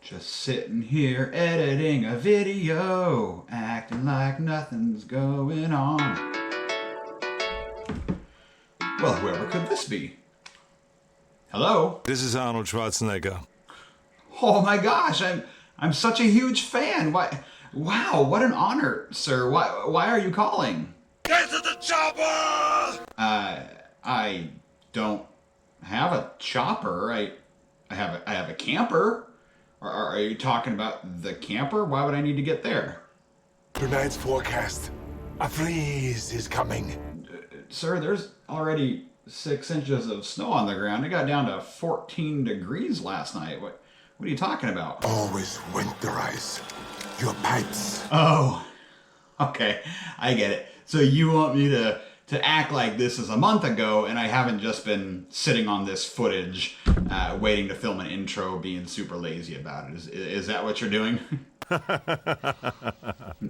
Just sitting here editing a video, acting like nothing's going on. Well, whoever could this be? Hello? This is Arnold Schwarzenegger. Oh my gosh, I'm such a huge fan. Why? Wow, what an honor, sir. Why are you calling? Get to the chopper! I don't have a chopper. I have a camper. Are you talking about the camper? Why would I need to get there? Tonight's forecast. A freeze is coming. Sir, there's already 6 inches of snow on the ground. It got down to 14 degrees last night. What are you talking about? Always winterize your pipes. Oh, okay. I get it. So you want me to act like this is a month ago and I haven't just been sitting on this footage waiting to film an intro being super lazy about it. Is that what you're doing?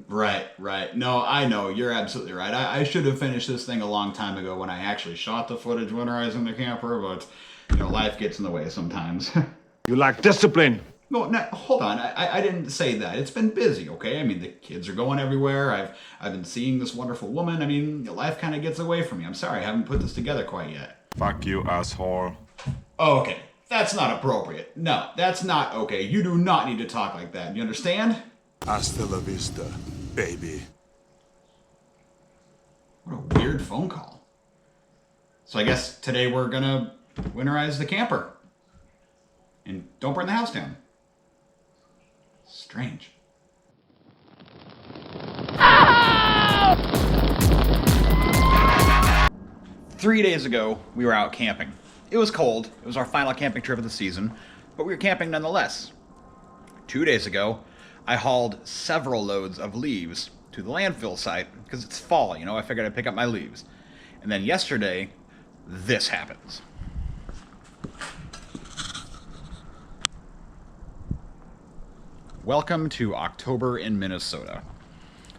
Right. No, I know. You're absolutely right. I should have finished this thing a long time ago when I actually shot the footage winterizing the camper, but life gets in the way sometimes. You lack discipline. No, hold on. I didn't say that. It's been busy, okay? I mean, the kids are going everywhere. I've been seeing this wonderful woman. I mean, life kind of gets away from me. I'm sorry, I haven't put this together quite yet. Fuck you, asshole. Oh, okay. That's not appropriate. No, that's not okay. You do not need to talk like that. You understand? Hasta la vista, baby. What a weird phone call. So I guess today we're gonna winterize the camper. And don't burn the house down. Strange. Ah! 3 days ago, we were out camping. It was cold. It was our final camping trip of the season, but we were camping nonetheless. 2 days ago, I hauled several loads of leaves to the landfill site because it's fall, I figured I'd pick up my leaves. And then yesterday, this happens. Welcome to October in Minnesota.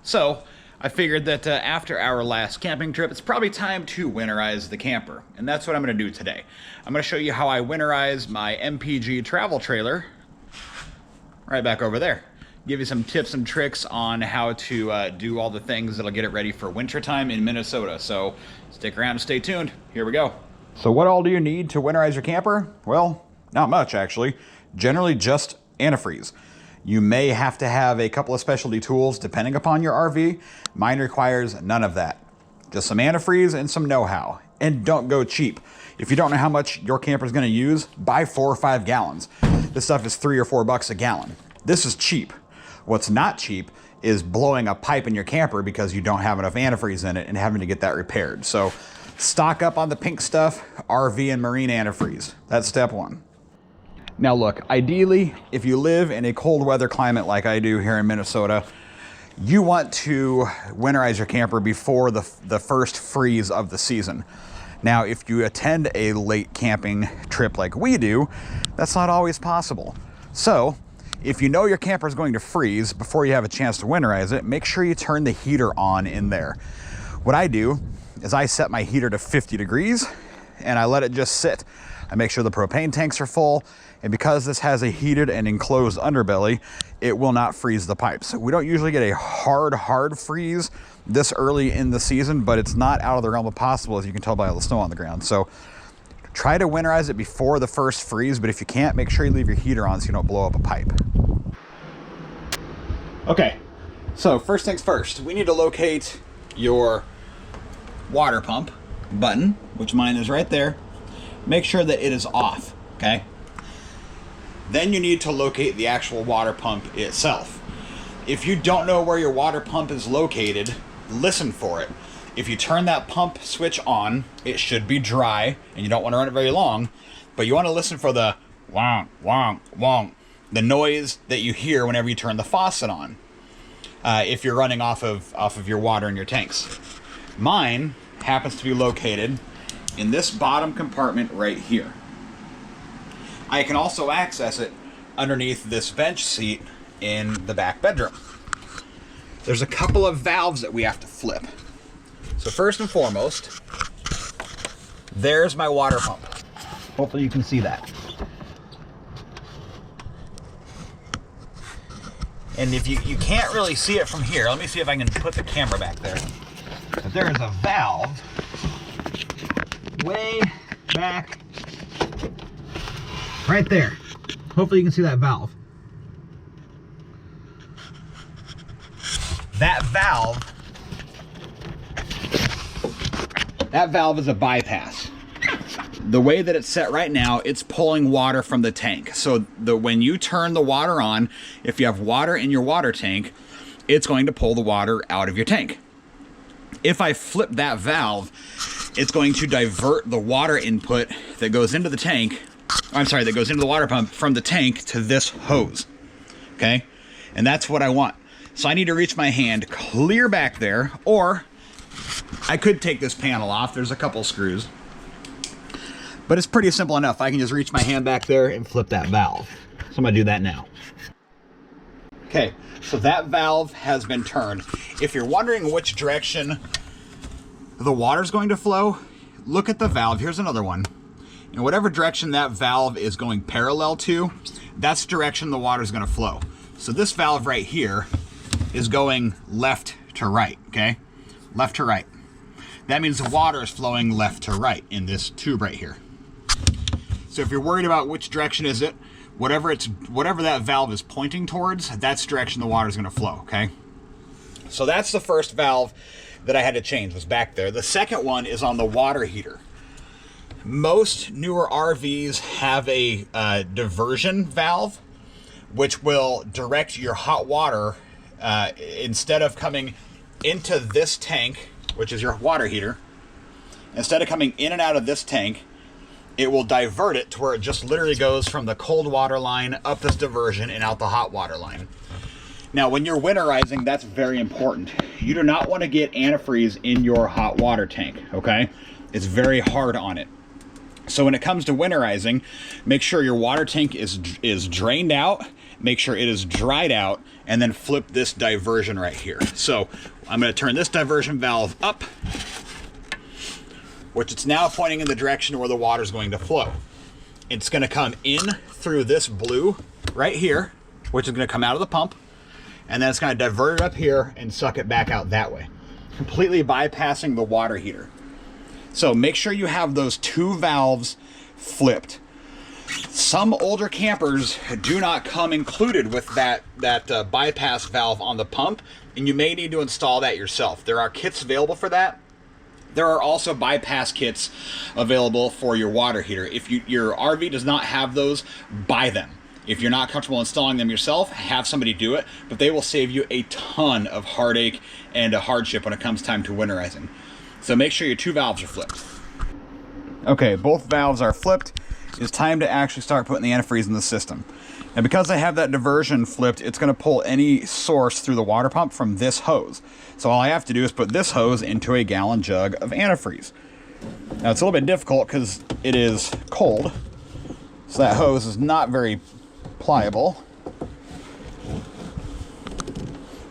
So, I figured that after our last camping trip, it's probably time to winterize the camper. And that's what I'm going to do today. I'm going to show you how I winterize my MPG travel trailer. Right back over there. Give you some tips and tricks on how to do all the things that'll get it ready for wintertime in Minnesota. So, stick around and stay tuned. Here we go. So what all do you need to winterize your camper? Well, not much actually. Generally just antifreeze. You may have to have a couple of specialty tools depending upon your RV. Mine requires none of that. Just some antifreeze and some know-how. And don't go cheap. If you don't know how much your camper is going to use, buy 4 or 5 gallons. This stuff is $3 or $4 a gallon. This is cheap. What's not cheap is blowing a pipe in your camper because you don't have enough antifreeze in it and having to get that repaired. So stock up on the pink stuff, RV and marine antifreeze. That's step 1. Now look, ideally, if you live in a cold weather climate like I do here in Minnesota, you want to winterize your camper before the first freeze of the season. Now, if you attend a late camping trip like we do, that's not always possible. So, if you know your camper is going to freeze before you have a chance to winterize it, make sure you turn the heater on in there. What I do is I set my heater to 50 degrees and I let it just sit. I make sure the propane tanks are full, and because this has a heated and enclosed underbelly, it will not freeze the pipes. We don't usually get a hard freeze this early in the season, but it's not out of the realm of possible, as you can tell by all the snow on the ground. So try to winterize it before the first freeze, but if you can't, make sure you leave your heater on so you don't blow up a pipe. Okay, so first things first, we need to locate your water pump button, which mine is right there. Make sure that it is off, okay? Then you need to locate the actual water pump itself. If you don't know where your water pump is located, listen for it. If you turn that pump switch on, it should be dry, and you don't want to run it very long, but you want to listen for the wong, wong, wong, the noise that you hear whenever you turn the faucet on, if you're running off of your water in your tanks. Mine happens to be located in this bottom compartment right here. I can also access it underneath this bench seat in the back bedroom. There's a couple of valves that we have to flip. So first and foremost, there's my water pump. Hopefully you can see that. And if you can't really see it from here, let me see if I can put the camera back there. But there is a valve way back right there. Hopefully you can see that valve. That valve is a bypass. The way that it's set right now, it's pulling water from the tank. So when you turn the water on, if you have water in your water tank, it's going to pull the water out of your tank. If I flip that valve, it's going to divert the water input that goes into the tank, I'm sorry, that goes into the water pump from the tank to this hose, okay? And that's what I want. So I need to reach my hand clear back there, or I could take this panel off. There's a couple screws. But it's pretty simple enough. I can just reach my hand back there and flip that valve. So I'm gonna do that now. Okay, so that valve has been turned. If you're wondering which direction the water's going to flow, look at the valve. Here's another one. In whatever direction that valve is going parallel to, that's the direction the water's gonna flow. So this valve right here is going left to right, okay? Left to right. That means the water is flowing left to right in this tube right here. So if you're worried about which direction is it, whatever that valve is pointing towards, that's the direction the water is going to flow, okay? So that's the first valve that I had to change, was back there. The second one is on the water heater. Most newer RVs have a diversion valve, which will direct your hot water instead of coming into this tank, which is your water heater. Instead of coming in and out of this tank, it will divert it to where it just literally goes from the cold water line up this diversion and out the hot water line. Now, when you're winterizing, that's very important. You do not want to get antifreeze in your hot water tank, okay? It's very hard on it. So when it comes to winterizing, make sure your water tank is drained out, make sure it is dried out, and then flip this diversion right here. So I'm going to turn this diversion valve up, which it's now pointing in the direction where the water is going to flow. It's going to come in through this blue right here, which is going to come out of the pump, and then it's going to divert it up here and suck it back out that way, completely bypassing the water heater. So make sure you have those two valves flipped. Some older campers do not come included with that bypass valve on the pump, and you may need to install that yourself. There are kits available for that. There are also bypass kits available for your water heater. If your RV does not have those, buy them. If you're not comfortable installing them yourself, have somebody do it, but they will save you a ton of heartache and a hardship when it comes time to winterizing. So make sure your two valves are flipped. Okay, both valves are flipped. It's time to actually start putting the antifreeze in the system. And because I have that diversion flipped, it's going to pull any source through the water pump from this hose. So all I have to do is put this hose into a gallon jug of antifreeze. Now it's a little bit difficult because it is cold, so that hose is not very pliable.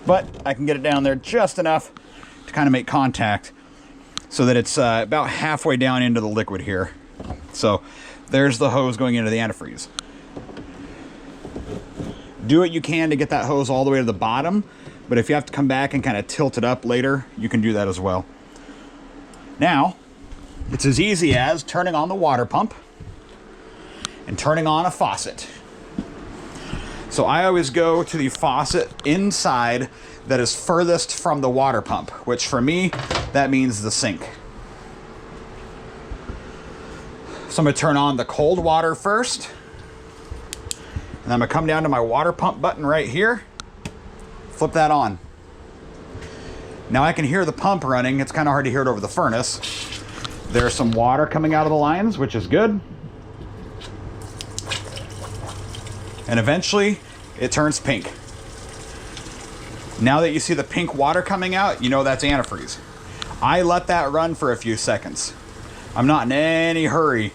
But I can get it down there just enough to kind of make contact so that it's about halfway down into the liquid here. So there's the hose going into the antifreeze. Do what you can to get that hose all the way to the bottom, but if you have to come back and kind of tilt it up later, you can do that as well. Now, it's as easy as turning on the water pump and turning on a faucet. So I always go to the faucet inside that is furthest from the water pump, which for me, that means the sink. So I'm going to turn on the cold water first. And I'm going to come down to my water pump button right here. Flip that on. Now I can hear the pump running. It's kind of hard to hear it over the furnace. There's some water coming out of the lines, which is good. And eventually, it turns pink. Now that you see the pink water coming out, you know that's antifreeze. I let that run for a few seconds. I'm not in any hurry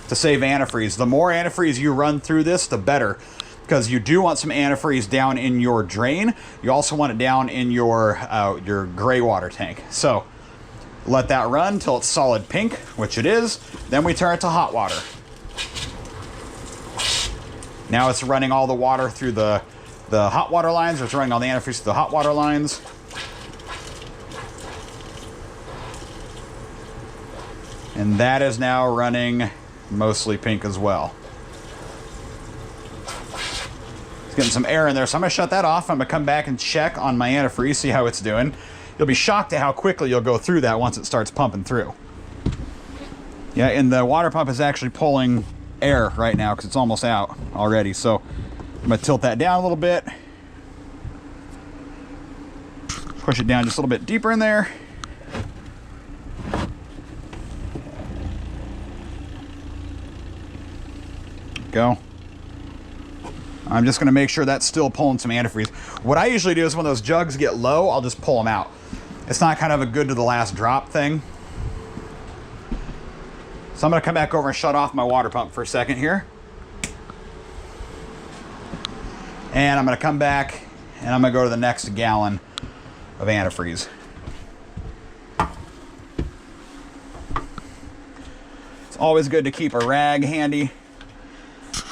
to save antifreeze. The more antifreeze you run through this, the better, because you do want some antifreeze down in your drain. You also want it down in your gray water tank. So let that run till it's solid pink, which it is. Then we turn it to hot water. Now it's running all the water through the the hot water lines. It's running all the antifreeze to the hot water lines. And that is now running mostly pink as well. It's getting some air in there, so I'm going to shut that off. I'm going to come back and check on my antifreeze, see how it's doing. You'll be shocked at how quickly you'll go through that once it starts pumping through. Yeah, and the water pump is actually pulling air right now because it's almost out already. So I'm going to tilt that down a little bit. Push it down just a little bit deeper in there. Go. I'm just going to make sure that's still pulling some antifreeze. What I usually do is when those jugs get low, I'll just pull them out. It's not kind of a good to the last drop thing. So I'm going to come back over and shut off my water pump for a second here. And I'm going to come back and I'm going to go to the next gallon of antifreeze. It's always good to keep a rag handy.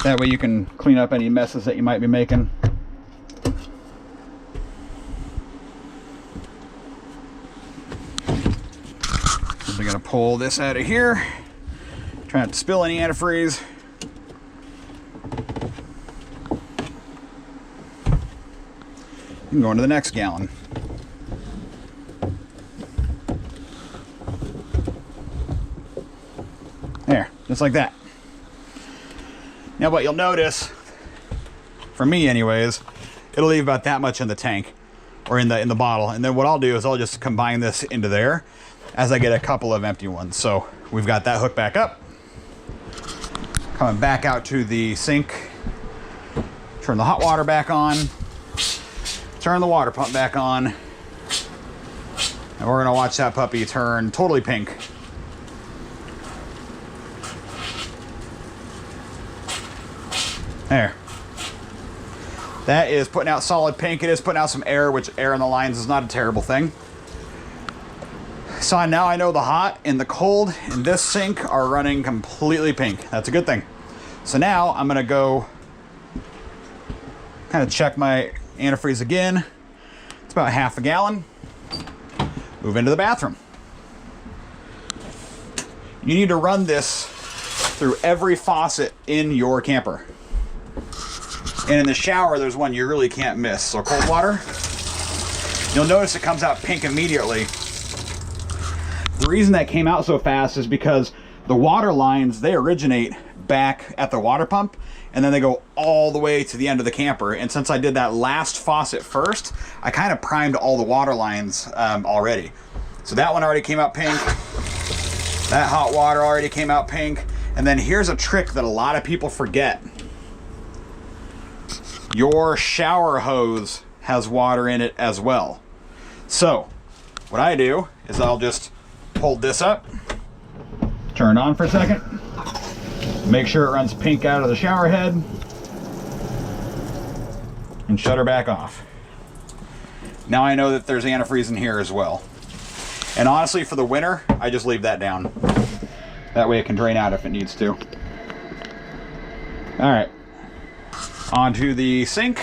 That way you can clean up any messes that you might be making. I'm going to pull this out of here. Try not to spill any antifreeze. And go into the next gallon. There, just like that. Now what you'll notice, for me anyways, it'll leave about that much in the tank or in the bottle. And then what I'll do is I'll just combine this into there as I get a couple of empty ones. So we've got that hooked back up. Coming back out to the sink. Turn the hot water back on. Turn the water pump back on. And we're gonna watch that puppy turn totally pink. There. That is putting out solid pink. It is putting out some air, which air in the lines is not a terrible thing. So now I know the hot and the cold in this sink are running completely pink. That's a good thing. So now I'm going to go kind of check my antifreeze again. It's about half a gallon. Move into the bathroom. You need to run this through every faucet in your camper. And in the shower, there's one you really can't miss. So cold water, you'll notice it comes out pink immediately. The reason that came out so fast is because the water lines, they originate back at the water pump, and then they go all the way to the end of the camper. And since I did that last faucet first, I kind of primed all the water lines already. So that one already came out pink. That hot water already came out pink. And then here's a trick that a lot of people forget. Your shower hose has water in it as well. So what I do is I'll just hold this up, turn it on for a second, make sure it runs pink out of the shower head, and shut her back off. Now I know that there's antifreeze in here as well. And honestly, for the winter, I just leave that down. That way it can drain out if it needs to. All right. Onto the sink.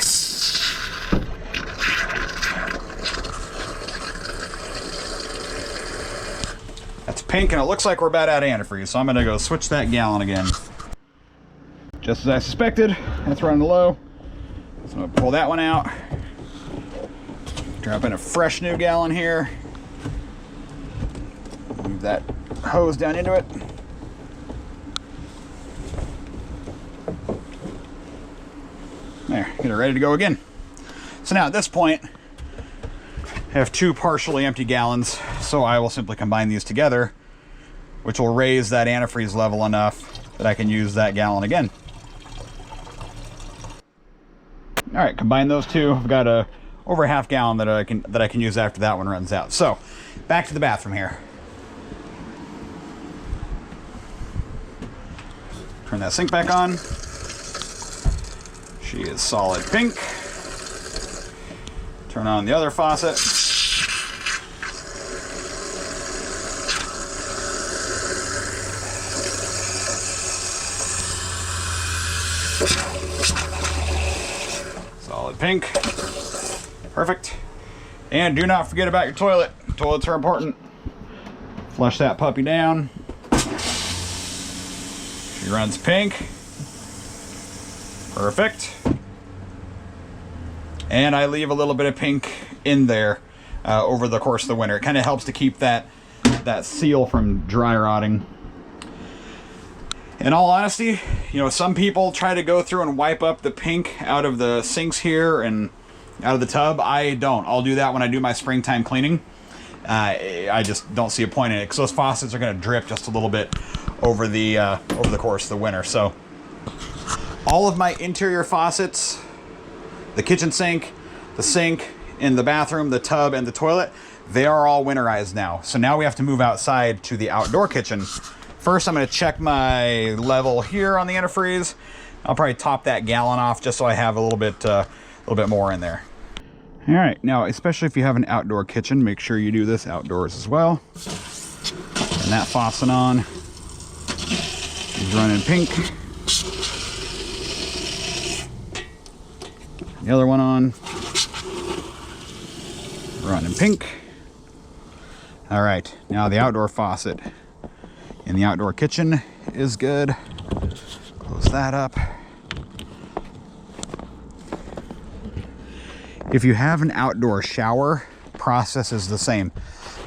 That's pink and it looks like we're about out of antifreeze, so I'm gonna go switch that gallon again. Just as I suspected, that's running low. So I'm gonna pull that one out. Drop in a fresh new gallon here. Move that hose down into it. There, get it ready to go again. So now at this point, I have two partially empty gallons, so I will simply combine these together, which will raise that antifreeze level enough that I can use that gallon again. All right, combine those two. I've got over a half gallon that I can use after that one runs out. So back to the bathroom here. Turn that sink back on. She is solid pink. Turn on the other faucet. Solid Solid pink. Perfect. And do not forget about your toilet. Toilets are important. Flush that puppy down. She runs pink. Perfect. And I leave a little bit of pink in there over the course of the winter. It kind of helps to keep that seal from dry rotting. In all honesty, you know, some people try to go through and wipe up the pink out of the sinks here and out of the tub. I don't. I'll do that when I do my springtime cleaning. I just don't see a point in it because those faucets are going to drip just a little bit over the course of the winter. So all of my interior faucets, the kitchen sink, the sink in the bathroom, the tub, and the toilet, they are all winterized now. So now we have to move outside to the outdoor kitchen. First, I'm going to check my level here on the antifreeze. I'll probably top that gallon off just so I have a little bit more in there. All right, now especially if you have an outdoor kitchen, make sure you do this outdoors as well. And that faucet on is running pink. The other one on, running pink. All right, now the outdoor faucet in the outdoor kitchen is good. Close that up. If you have an outdoor shower, process is the same.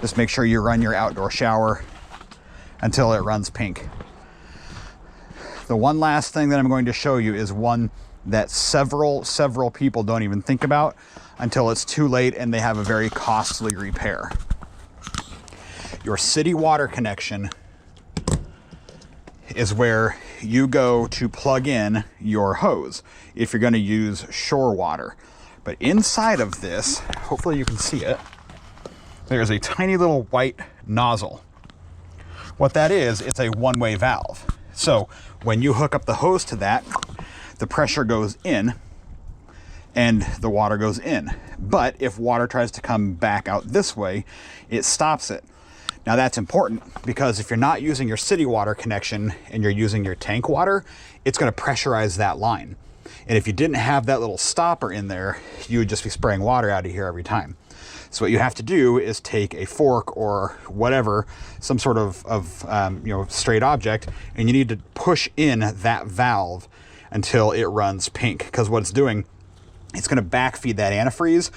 Just make sure you run your outdoor shower until it runs pink. The one last thing that I'm going to show you is one that several people don't even think about until it's too late and they have a very costly repair. Your city water connection is where you go to plug in your hose if you're going to use shore water. But inside of this, hopefully you can see it, there's a tiny little white nozzle. What that is, it's a one-way valve. So when you hook up the hose to that, the pressure goes in and the water goes in. But if water tries to come back out this way, it stops it. Now that's important because if you're not using your city water connection and you're using your tank water, it's going to pressurize that line. And if you didn't have that little stopper in there, you would just be spraying water out of here every time. So what you have to do is take a fork or whatever, some sort of straight object, and you need to push in that valve until it runs pink. Because what it's doing, it's going to backfeed that antifreeze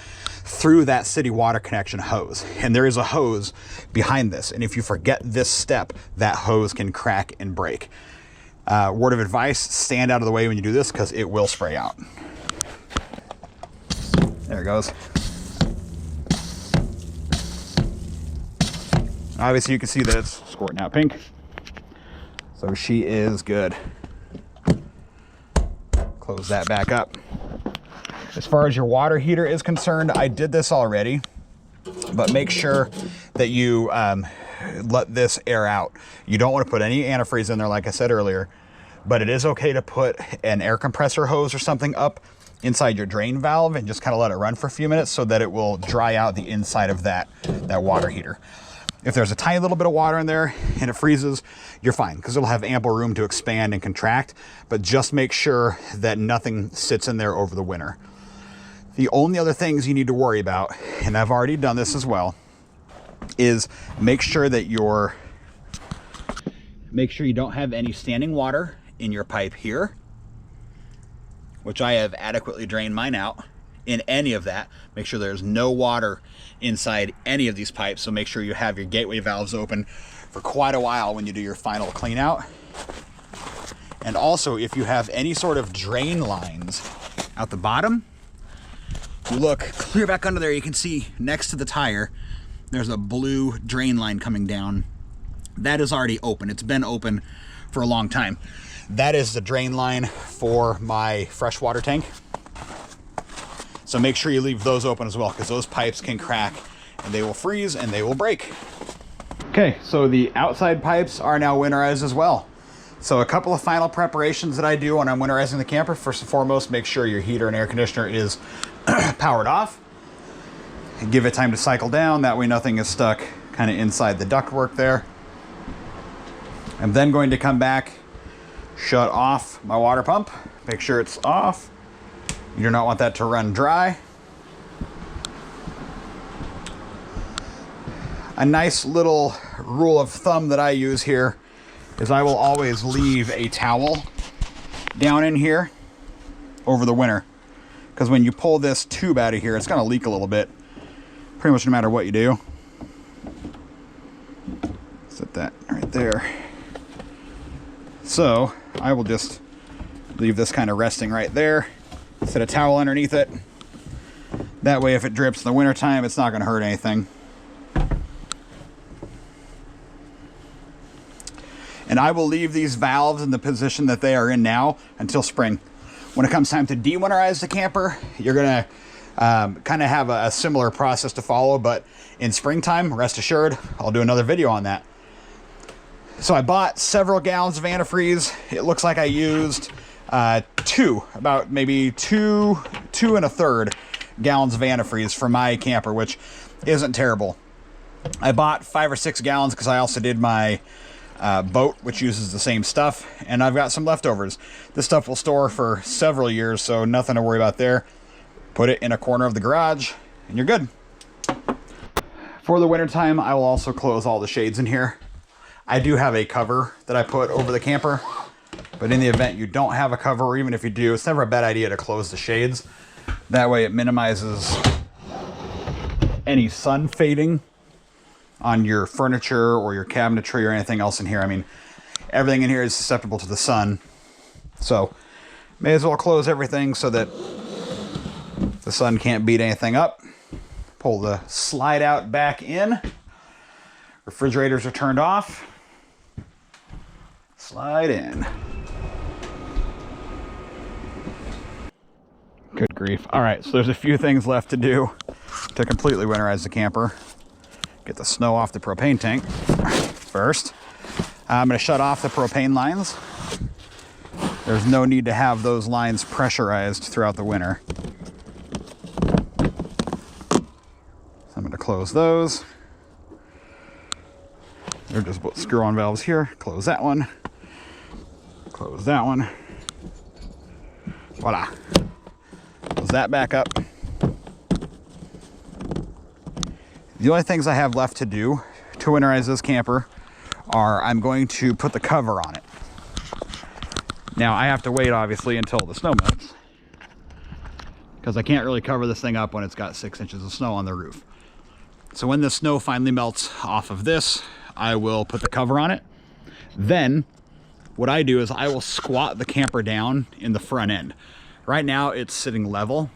through that city water connection hose. And there is a hose behind this. And if you forget this step, that hose can crack and break. Word of advice, stand out of the way when you do this because it will spray out. There it goes. Obviously you can see that it's squirting out pink. So she is good. Close that back up. As far as your water heater is concerned, I did this already, but make sure that you let this air out. You don't want to put any antifreeze in there, like I said earlier, but it is okay to put an air compressor hose or something up inside your drain valve and just kind of let it run for a few minutes so that it will dry out the inside of that water heater. If there's a tiny little bit of water in there and it freezes, you're fine because it'll have ample room to expand and contract, but just make sure that nothing sits in there over the winter. The only other things you need to worry about, and I've already done this as well, is make sure you don't have any standing water in your pipe here, which I have adequately drained mine out. In any of that, make sure there's no water inside any of these pipes. So make sure you have your gateway valves open for quite a while when you do your final clean out. And also, if you have any sort of drain lines out the bottom, you look clear back under there, you can see next to the tire, there's a blue drain line coming down. That is already open. It's been open for a long time. That is the drain line for my freshwater tank. So make sure you leave those open as well because those pipes can crack and they will freeze and they will break. Okay, so the outside pipes are now winterized as well. So a couple of final preparations that I do when I'm winterizing the camper. First and foremost, make sure your heater and air conditioner is powered off. Give it time to cycle down. That way nothing is stuck kind of inside the ductwork there. I'm then going to come back, shut off my water pump, make sure it's off, You do not want that to run dry. A nice little rule of thumb that I use here is I will always leave a towel down in here over the winter. Because when you pull this tube out of here, it's going to leak a little bit. Pretty much no matter what you do. Set that right there. So I will just leave this kind of resting right there. Set a towel underneath it. That way if it drips in the wintertime, it's not going to hurt anything. And I will leave these valves in the position that they are in now until spring. When it comes time to de-winterize the camper, you're going to kind of have a similar process to follow, but in springtime, rest assured, I'll do another video on that. So I bought several gallons of antifreeze. It looks like I used about maybe two and a third gallons of antifreeze for my camper, which isn't terrible. I bought 5 or 6 gallons because I also did my boat, which uses the same stuff, and I've got some leftovers. This stuff will store for several years, so nothing to worry about there. Put it in a corner of the garage and you're good. For the wintertime, I will also close all the shades in here. I do have a cover that I put over the camper, but in the event you don't have a cover, or even if you do, it's never a bad idea to close the shades. That way it minimizes any sun fading on your furniture or your cabinetry or anything else in here. I mean, everything in here is susceptible to the sun. So may as well close everything so that the sun can't beat anything up. Pull the slide out back in. Refrigerators are turned off. Slide in. Good grief. All right, so there's a few things left to do to completely winterize the camper. Get the snow off the propane tank first. I'm going to shut off the propane lines. There's no need to have those lines pressurized throughout the winter. So I'm going to close those. They're just screw-on valves here. Close that one. Close that one. Voila. Close that back up. The only things I have left to do to winterize this camper are I'm going to put the cover on it. Now I have to wait obviously until the snow melts, because I can't really cover this thing up when it's got 6 inches of snow on the roof. So when the snow finally melts off of this, I will put the cover on it. Then what I do is I will squat the camper down in the front end. Right now it's sitting level.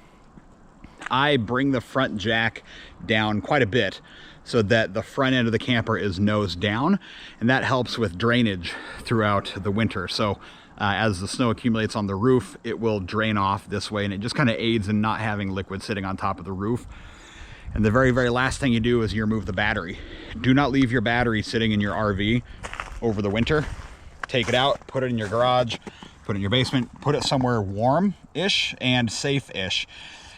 I bring the front jack down quite a bit so that the front end of the camper is nose down, and that helps with drainage throughout the winter. So as the snow accumulates on the roof, it will drain off this way, and it just kind of aids in not having liquid sitting on top of the roof. And the very, very last thing you do is you remove the battery. Do not leave your battery sitting in your RV over the winter. Take it out, put it in your garage, put it in your basement, put it somewhere warm-ish and safe-ish.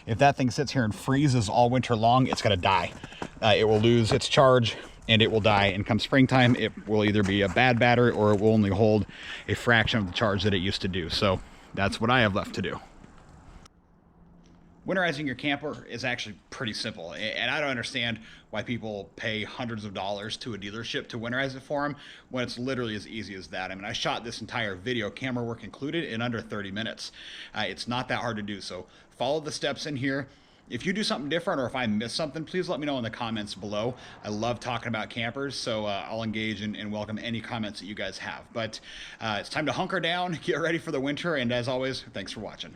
If that thing sits here and freezes all winter long, it's gonna die. It will lose its charge and it will die. And come springtime, it will either be a bad battery or it will only hold a fraction of the charge that it used to do. So that's what I have left to do. Winterizing your camper is actually pretty simple, and I don't understand why people pay hundreds of dollars to a dealership to winterize it for them when it's literally as easy as that. I mean, I shot this entire video, camera work included, in under 30 minutes. It's not that hard to do, so follow the steps in here. If you do something different or if I miss something, please let me know in the comments below. I love talking about campers, so I'll engage and welcome any comments that you guys have. But it's time to hunker down, get ready for the winter, and as always, thanks for watching.